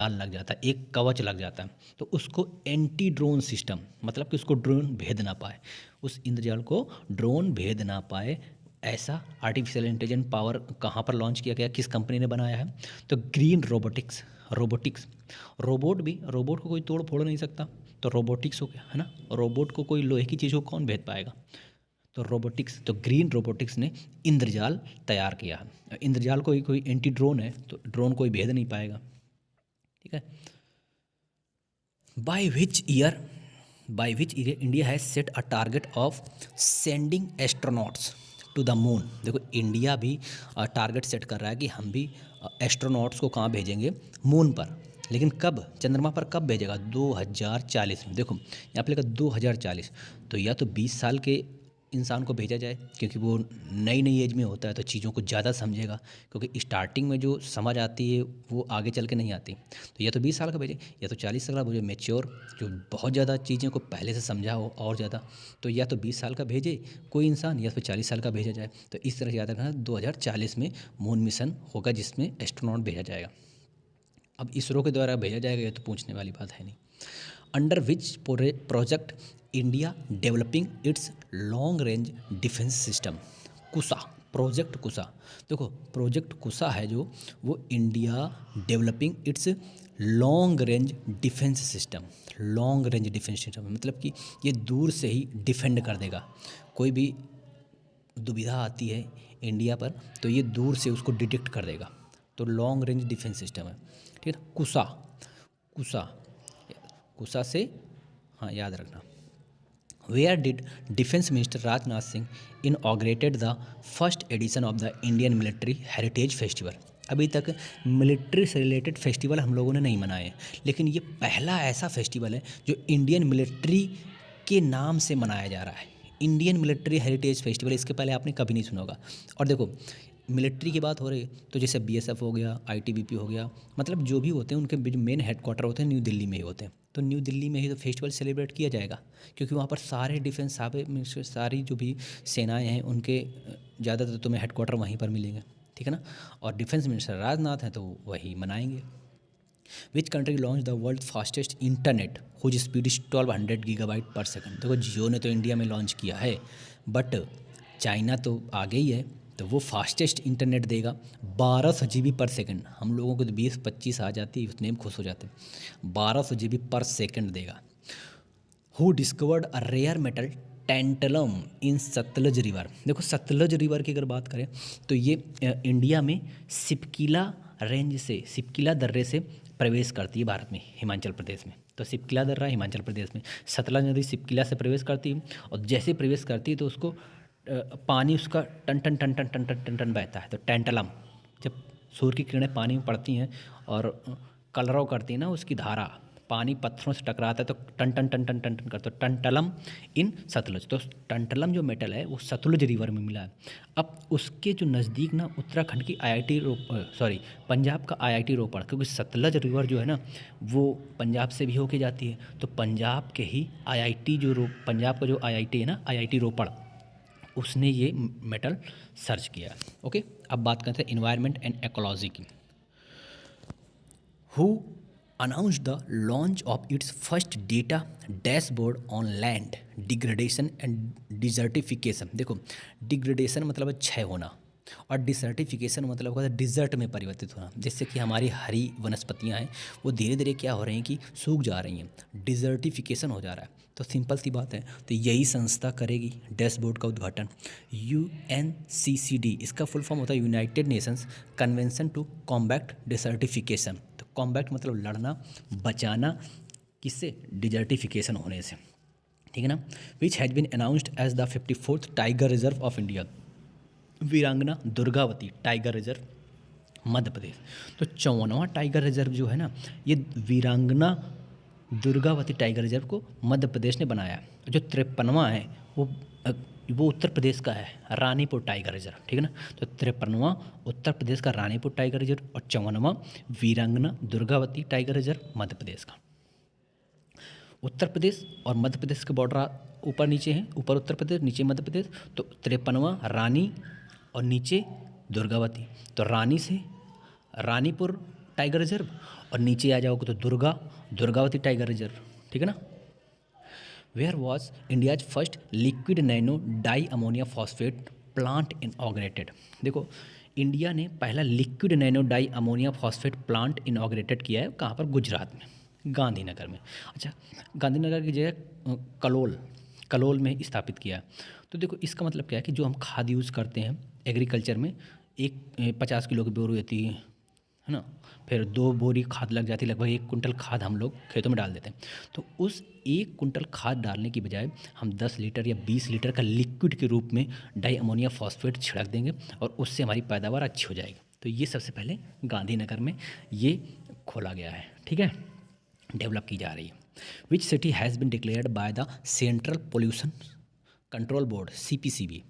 जाल लग जाता है, एक कवच लग जाता है, तो उसको एंटी ड्रोन सिस्टम, मतलब कि उसको ड्रोन भेद ना पाए, उस इंद्रजाल को ड्रोन भेद ना पाए, ऐसा आर्टिफिशियल इंटेलिजेंस पावर कहाँ पर लॉन्च किया गया, किस कंपनी ने बनाया है? तो ग्रीन रोबोटिक्स। रोबोटिक्स, रोबोट को कोई तोड़ फोड़ नहीं सकता, तो रोबोटिक्स हो गया, है ना। रोबोट को कोई लोहे की चीज़ को कौन भेद पाएगा? तो रोबोटिक्स, तो ग्रीन रोबोटिक्स ने इंद्रजाल तैयार किया है। इंद्रजाल कोई एंटी ड्रोन है, तो ड्रोन कोई भेद नहीं पाएगा, ठीक है। By which year India has set a target of sending astronauts to the moon. देखो इंडिया भी टारगेट सेट कर रहा है कि हम भी एस्ट्रोनॉट्स को कहाँ भेजेंगे? मून पर। लेकिन कब? चंद्रमा पर कब भेजेगा? 2040 में। देखो यहाँ पे लिखा 2040, तो या तो 20 साल के इंसान को भेजा जाए, क्योंकि वो नई नई एज में होता है तो चीज़ों को ज़्यादा समझेगा, क्योंकि स्टार्टिंग में जो समझ आती है वो आगे चल के नहीं आती। तो या तो 20 साल का भेजें, या तो 40 साल का भेजे मेच्योर, जो बहुत ज़्यादा चीज़ों को पहले से समझा हो और ज़्यादा। तो या तो 20 साल का भेजे कोई इंसान, या फिर 40 साल का भेजा जाए। तो इस तरह से याद रखना, 2040 में मून मिशन होगा जिसमें एस्ट्रोनॉट भेजा जाएगा। अब इसरो के द्वारा भेजा जाएगा, ये तो पूछने वाली बात है नहीं। Under which project India developing it's long range defence system? कुसा, प्रोजेक्ट कुसा। देखो प्रोजेक्ट कुसा है जो, वो India developing it's long range defence system. Long range defence system मतलब कि ये दूर से ही डिफेंड कर देगा, कोई भी दुविधा आती है इंडिया पर तो ये दूर से उसको डिटेक्ट कर देगा। तो लॉन्ग रेंज डिफेंस सिस्टम है, ठीक है। कुसा, कुसा, कुसा से, हाँ याद रखना। Where did defence minister Rajnath Singh inaugurated the first edition of the Indian military heritage festival? अभी तक मिलिट्री से रिलेटेड फेस्टिवल हम लोगों ने नहीं मनाए हैं, लेकिन ये पहला ऐसा फेस्टिवल है जो इंडियन मिलिट्री के नाम से मनाया जा रहा है। इंडियन मिलिट्री हेरिटेज फेस्टिवल, इसके पहले आपने कभी नहीं सुना होगा। और देखो मिलिट्री की बात हो रही है तो जैसे बीएसएफ हो गया, आईटीबीपी हो गया, मतलब जो भी होते हैं उनके जो मेन हेडक्वार्टर होते हैं न्यू दिल्ली में ही होते हैं। तो न्यू दिल्ली में ही तो फेस्टिवल सेलिब्रेट किया जाएगा, क्योंकि वहाँ पर सारे डिफेंस सारी जो भी सेनाएं हैं उनके ज़्यादातर तुम्हें हेडक्वार्टर वहीं पर मिलेंगे, ठीक है ना। और डिफेंस मिनिस्टर राजनाथ हैं तो वही मनाएंगे। Which country launch the world fastest internet whose speed is 1200 gigabyte per second? देखो जियो ने तो इंडिया में लॉन्च किया है, बट चाइना तो आगे ही है, तो वो फास्टेस्ट इंटरनेट देगा 1200 GB पर सेकंड। हम लोगों को तो 20-25 आ जाती है, उतने में खुश हो जाते हैं। 1200 GB पर सेकंड देगा। Who discovered a rare metal tantalum in Sutlej river? देखो सतलज रिवर की अगर बात करें तो ये इंडिया में सिपकिला रेंज से, सिपकिला दर्रे से प्रवेश करती है भारत में, हिमाचल प्रदेश में। तो सिपकिला दर्रा हिमाचल प्रदेश में, सतलज नदी सिपकिला से प्रवेश करती है, और जैसे प्रवेश करती है तो उसको पानी उसका टन टन टन टन टन टन टन टन बहता है। तो टेंटलम, जब सूर्य की किरणें पानी में पड़ती हैं और कलरव करती हैं ना उसकी धारा, पानी पत्थरों से टकराता है तो टन टन टन टन टन टन करता है। तो टंटलम इन सतलज, तो टंटलम जो मेटल है वो सतलुज रिवर में मिला है। अब उसके जो नज़दीक ना उत्तराखंड की पंजाब का आईआईटी रोपड़, क्योंकि सतलज रिवर जो है ना वो पंजाब से भी होके जाती है, तो पंजाब के ही आईआईटी पंजाब का जो आईआईटी है ना, आईआईटी रोपड़, उसने ये मेटल सर्च किया। ओके, अब बात करते हैं इन्वायरमेंट एंड इकोलॉजी की। Who announced the launch of its first data dashboard on land degradation and desertification? देखो डिग्रेडेशन मतलब है क्षय होना, और डिसर्टिफिकेशन मतलब होता है डिज़र्ट में परिवर्तित होना। जैसे कि हमारी हरी वनस्पतियां हैं वो धीरे धीरे क्या हो रही हैं कि सूख जा रही हैं, डिज़र्टिफिकेशन हो जा रहा है। तो सिंपल सी बात है, तो यही संस्था करेगी डैशबोर्ड का उद्घाटन। UNCCD, इसका फुल फॉर्म होता है United Nations Convention to Combat Desertification. तो कॉम्बैक्ट मतलब लड़ना, बचाना, किससे? डिजर्टिफिकेशन होने से, ठीक है ना। Which has been announced as the 54th tiger reserve of India? Veerangana Durgavati tiger reserve Madhya Pradesh. तो 54वां टाइगर रिजर्व जो है ना, ये वीरांगना दुर्गावती टाइगर रिजर्व को मध्य प्रदेश ने बनाया है। जो 53वां है वो उत्तर प्रदेश का है, रानीपुर टाइगर रिजर्व, ठीक है ना। तो 53वां उत्तर प्रदेश का रानीपुर टाइगर रिजर्व, और 54वां वीरांगना दुर्गावती टाइगर रिजर्व मध्य प्रदेश का। उत्तर प्रदेश और मध्य प्रदेश के बॉर्डर ऊपर नीचे हैं, ऊपर उत्तर प्रदेश नीचे मध्य प्रदेश। तो 53वां रानी और नीचे दुर्गावती। तो रानी से रानीपुर टाइगर रिजर्व, और नीचे आ जाओगे तो दुर्गावती टाइगर रिजर्व, ठीक है ना। Where was India's first liquid nano di ammonia phosphate plant inaugurated. देखो, इंडिया ने पहला liquid nano di ammonia phosphate plant inaugurated किया है, कहाँ पर? गुजरात में, गांधीनगर में। अच्छा, गांधीनगर की जगह कलोल में स्थापित किया है। तो देखो, इसका मतलब क्या है कि जो हम खाद यूज़ करते हैं एग्रीकल्चर में, एक 50 किलो की बोरी होती है ना, फिर 2 बोरी खाद लग जाती है, लगभग 1 कुंटल खाद हम लोग खेतों में डाल देते हैं। तो उस 1 कुंटल खाद डालने की बजाय हम 10 लीटर या 20 लीटर का लिक्विड के रूप में डाई अमोनिया फॉस्फेट छिड़क देंगे और उससे हमारी पैदावार अच्छी हो जाएगी। तो ये सबसे पहले गांधीनगर में ये खोला गया है, ठीक है, डेवलप की जा रही है। Which city has been declared by the central pollution control board CPCB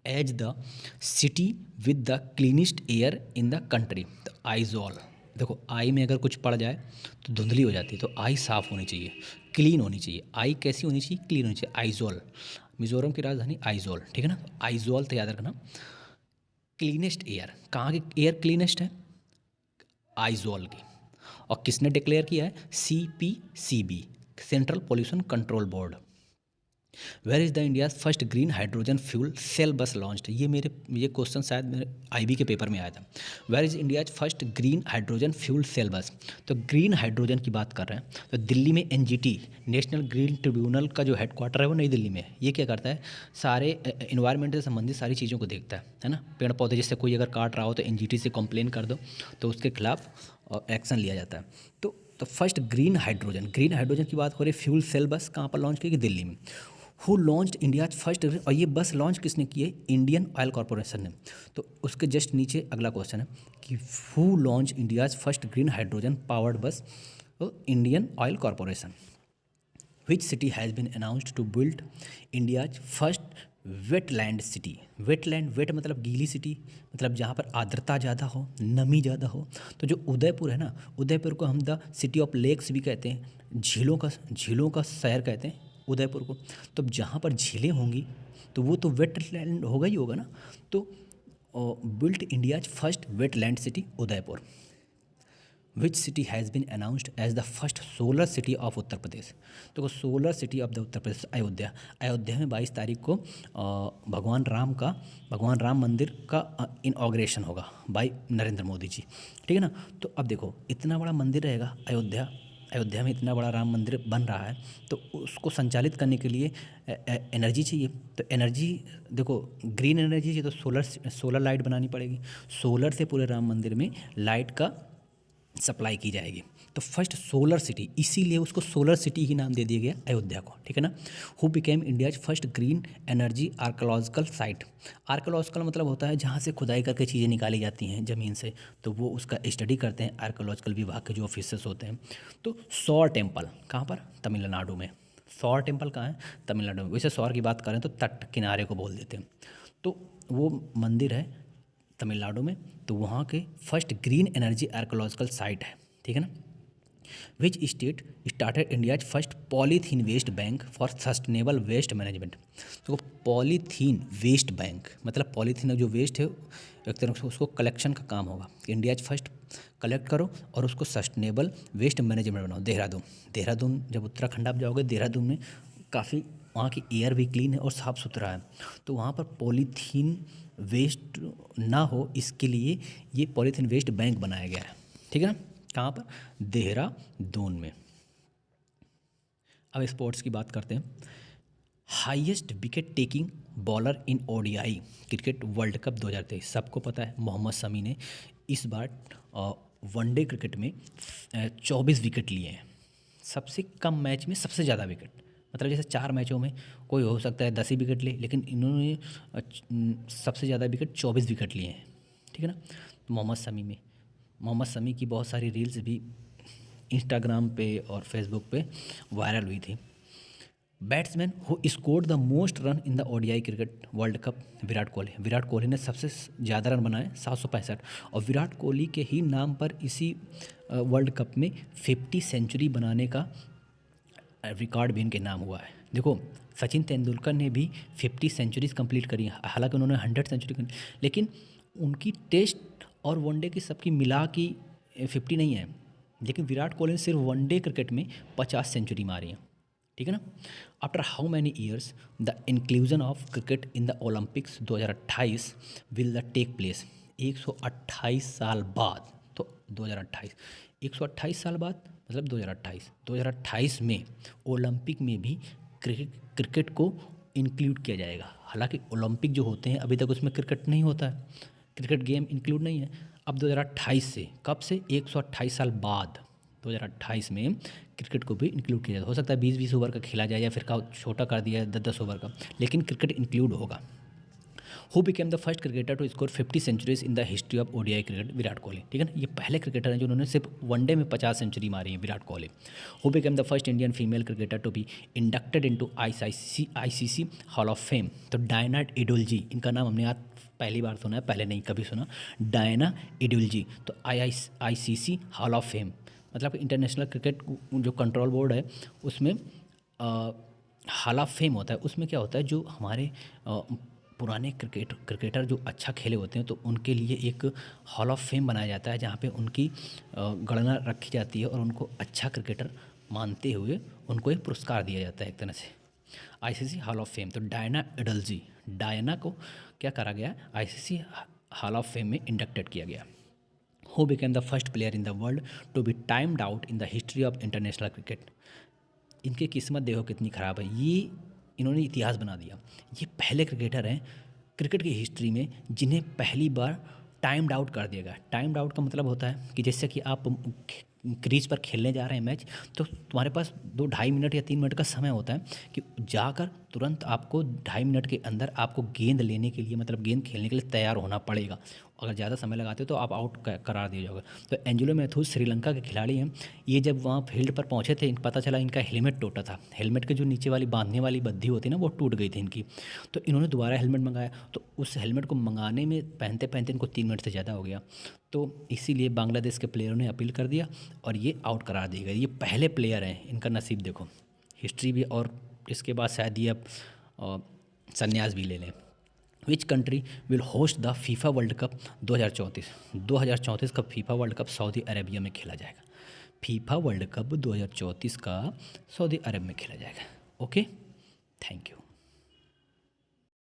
as the city with the cleanest air in the country? तो आइजॉल। देखो, आई में अगर कुछ पड़ जाए तो धुंधली हो जाती है, तो आई साफ़ होनी चाहिए, क्लीन होनी चाहिए। आई कैसी होनी चाहिए? क्लीन होनी चाहिए। आइजॉल, मिजोरम की राजधानी आइजॉल, ठीक है ना। आइजॉल तो याद रखना। क्लीनेस्ट एयर, कहाँ की एयर क्लीनेस्ट है? आइजॉल की। और किसने डिक्लेयर किया है? CPCB, central pollution control board. Where is the India's first green hydrogen fuel cell bus launched? ये क्वेश्चन शायद मेरे IB के पेपर में आया था। Where is India's first green hydrogen fuel cell bus? तो ग्रीन हाइड्रोजन की बात कर रहे हैं तो दिल्ली में NGT, नेशनल ग्रीन ट्रिब्यूनल का जो हेडक्वार्टर है वो नई दिल्ली में है। ये क्या करता है? सारे इन्वायरमेंट से संबंधित सारी चीज़ों को देखता है ना। पेड़ पौधे जैसे कोई अगर काट रहा हो तो NGT से कंप्लेन कर दो तो उसके खिलाफ एक्शन लिया जाता है। तो फर्स्ट ग्रीन हाइड्रोजन की बात हो रही है। फ्यूल सेल बस कहाँ पर लॉन्च की गई? दिल्ली में। हु लॉन्च्ड इंडियाज फर्स्ट, और ये बस लॉन्च किसने की है? इंडियन ऑयल कॉरपोरेशन ने। तो उसके जस्ट नीचे अगला क्वेश्चन है कि who launch India's first green hydrogen powered bus? तो Indian oil corporation. Which city has been announced to build India's first wetland city? Wet मतलब गीली सिटी, मतलब जहाँ पर आर्द्रता ज़्यादा हो, नमी ज़्यादा हो। तो जो उदयपुर है ना, उदयपुर को हम द सिटी ऑफ लेक्स भी कहते हैं, झीलों का शहर कहते हैं उदयपुर को। तो जहाँ पर झीलें होंगी तो वो तो वेटलैंड होगा ही होगा ना। तो built India's first wetland city Udaipur. Which city has been announced as the first solar city of Uttar Pradesh? तो solar city of the Uttar Pradesh Ayodhya में 22 तारीख को भगवान राम मंदिर का इनॉग्रेशन होगा बाय नरेंद्र मोदी जी, ठीक है ना। तो अब देखो, इतना बड़ा मंदिर रहेगा अयोध्या में, इतना बड़ा राम मंदिर बन रहा है, तो उसको संचालित करने के लिए एनर्जी चाहिए। तो एनर्जी देखो, ग्रीन एनर्जी चाहिए तो सोलर लाइट बनानी पड़ेगी। सोलर से पूरे राम मंदिर में लाइट का सप्लाई की जाएगी। तो फर्स्ट सोलर सिटी, इसीलिए उसको सोलर सिटी ही नाम दे दिया गया अयोध्या को, ठीक है ना। Who became India's first green energy archaeological site? Archaeological मतलब होता है जहाँ से खुदाई करके चीज़ें निकाली जाती हैं ज़मीन से, तो वो उसका स्टडी करते हैं आर्कोलॉजिकल विभाग के जो ऑफिसर्स होते हैं। तो सौर टेम्पल कहाँ पर? तमिलनाडु में। सौर टेम्पल कहाँ है? तमिलनाडु में। वैसे सौर की बात करें तो तट किनारे को बोल देते हैं। तो वो मंदिर है तमिलनाडु में, तो वहाँ के first green energy archaeological site है, ठीक है ना। Which state started India's first polythene waste bank for sustainable waste management? तो पॉलीथीन वेस्ट बैंक मतलब पॉलीथीन जो वेस्ट है एक तरह से उसको कलेक्शन का काम होगा। इंडियाज फर्स्ट कलेक्ट करो और उसको सस्टेनेबल वेस्ट मैनेजमेंट बनाओ। देहरादून जब उत्तराखंड आप जाओगे, देहरादून में काफ़ी वहाँ की एयर भी क्लीन है और साफ़ सुथरा है। तो वहाँ पर पॉलीथीन वेस्ट ना हो इसके लिए ये पॉलीथीन वेस्ट बैंक बनाया गया है, ठीक है ना। कहाँ पर? देहरादून में। अब स्पोर्ट्स की बात करते हैं। हाईएस्ट विकेट टेकिंग बॉलर इन ODI क्रिकेट वर्ल्ड कप 2023, सबको पता है मोहम्मद शमी ने इस बार वनडे क्रिकेट में 24 विकेट लिए हैं। सबसे कम मैच में सबसे ज़्यादा विकेट, मतलब जैसे 4 मैचों में कोई हो सकता है 10 ही विकेट ले, लेकिन इन्होंने सबसे ज़्यादा विकेट 24 विकेट लिए हैं, ठीक है ना। तो मोहम्मद शमी की बहुत सारी रील्स भी इंस्टाग्राम पे और फेसबुक पे वायरल हुई थी। Batsman who scored the most run in the ODI cricket world cup? Virat Kohli ने सबसे ज़्यादा रन बनाए 765, और विराट कोहली के ही नाम पर इसी वर्ल्ड कप में 50 सेंचुरी बनाने का रिकॉर्ड भी इनके नाम हुआ है। देखो, सचिन तेंदुलकर ने भी 50 सेंचुरीज कंप्लीट करी हैं, हालांकि उन्होंने 100 सेंचुरी करी, लेकिन उनकी टेस्ट और वनडे की सबकी मिला की 50 नहीं है, लेकिन विराट कोहली ने सिर्फ वनडे क्रिकेट में 50 सेंचुरी मारी है, ठीक है ना। After how many years the inclusion of cricket in the Olympics 2028 will the take place. 128 साल बाद, तो 2028, 128 साल बाद मतलब 2028 में ओलंपिक में भी क्रिकेट को इंक्लूड किया जाएगा। हालांकि ओलंपिक जो होते हैं अभी तक उसमें क्रिकेट नहीं होता है, क्रिकेट गेम इंक्लूड नहीं है। अब 2028 से, कब से, 128 साल बाद 2028 में क्रिकेट को भी इंक्लूड किया जाए। हो सकता है 20-20 ओवर का खेला जाए या फिर का छोटा कर दिया 10-10 ओवर का, लेकिन क्रिकेट इंक्लूड होगा। Who became the first cricketer to score 50 centuries in the history of ODI cricket, Virat Kohli, ठीक है ना। ये पहले क्रिकेटर हैं जिन्होंने सिर्फ वनडे में 50 सेंचुरी मारी है, Virat Kohli. Who became the first Indian female cricketer to be inducted into ICC hall of fame, तो डायना एडुल्जी, इनका नाम हमने आज पहली बार सुना है, पहले नहीं कभी सुना, डायना एडुल्जी। तो आईसीसी हॉल ऑफ फेम मतलब इंटरनेशनल क्रिकेट जो कंट्रोल बोर्ड है उसमें हॉल ऑफ फेम होता है। उसमें क्या होता है, जो हमारे पुराने क्रिकेटर जो अच्छा खेले होते हैं तो उनके लिए एक हॉल ऑफ फेम बनाया जाता है, जहाँ पे उनकी गणना रखी जाती है और उनको अच्छा क्रिकेटर मानते हुए उनको एक पुरस्कार दिया जाता है एक तरह से, आईसीसी हॉल ऑफ फेम। तो डायना एडुल्जी, डायना को क्या करा गया, आईसीसी हॉल ऑफ फेम में इंडक्टेड किया गया। Who became the first player in the world to be timed out in the history of international cricket. इनकी किस्मत देखो कितनी ख़राब है, ये इन्होंने इतिहास बना दिया। ये पहले क्रिकेटर हैं क्रिकेट की हिस्ट्री में जिन्हें पहली बार टाइम्ड आउट कर दिया गया। टाइम्ड आउट का मतलब होता है कि जैसे कि आप क्रीज पर खेलने जा रहे हैं मैच, तो तुम्हारे पास 2-2.5 मिनट या 3 मिनट का समय होता है कि जाकर तुरंत आपको 2.5 मिनट के अंदर आपको गेंद लेने के लिए, मतलब गेंद खेलने के लिए तैयार होना पड़ेगा। अगर ज़्यादा समय लगाते हो तो आप आउट करार दिया जाओगे। तो एंजेलो मैथ्यूज श्रीलंका के खिलाड़ी हैं। ये जब वहाँ फील्ड पर पहुँचे थे, पता चला इनका हेलमेट टूटा था। हेलमेट के जो नीचे वाली बांधने वाली बद्धी होती है ना, वो टूट गई थी इनकी। तो इन्होंने दोबारा हेलमेट मंगाया, तो उस हेलमेट को मंगाने में पहनते पहनते इनको 3 मिनट से ज़्यादा हो गया। तो इसीलिए बांग्लादेश के प्लेयरों ने अपील कर दिया और ये आउट करार दिए गए। ये पहले प्लेयर हैं, इनका नसीब देखो, हिस्ट्री भी। और इसके बाद शायद ये अब संन्यास भी ले लें। Which country will host the FIFA world cup 2034। 2034 का FIFA world cup Saudi Arabia में खेला जाएगा। फीफा वर्ल्ड कप 2034 का सऊदी अरब में खेला जाएगा। Okay, thank you.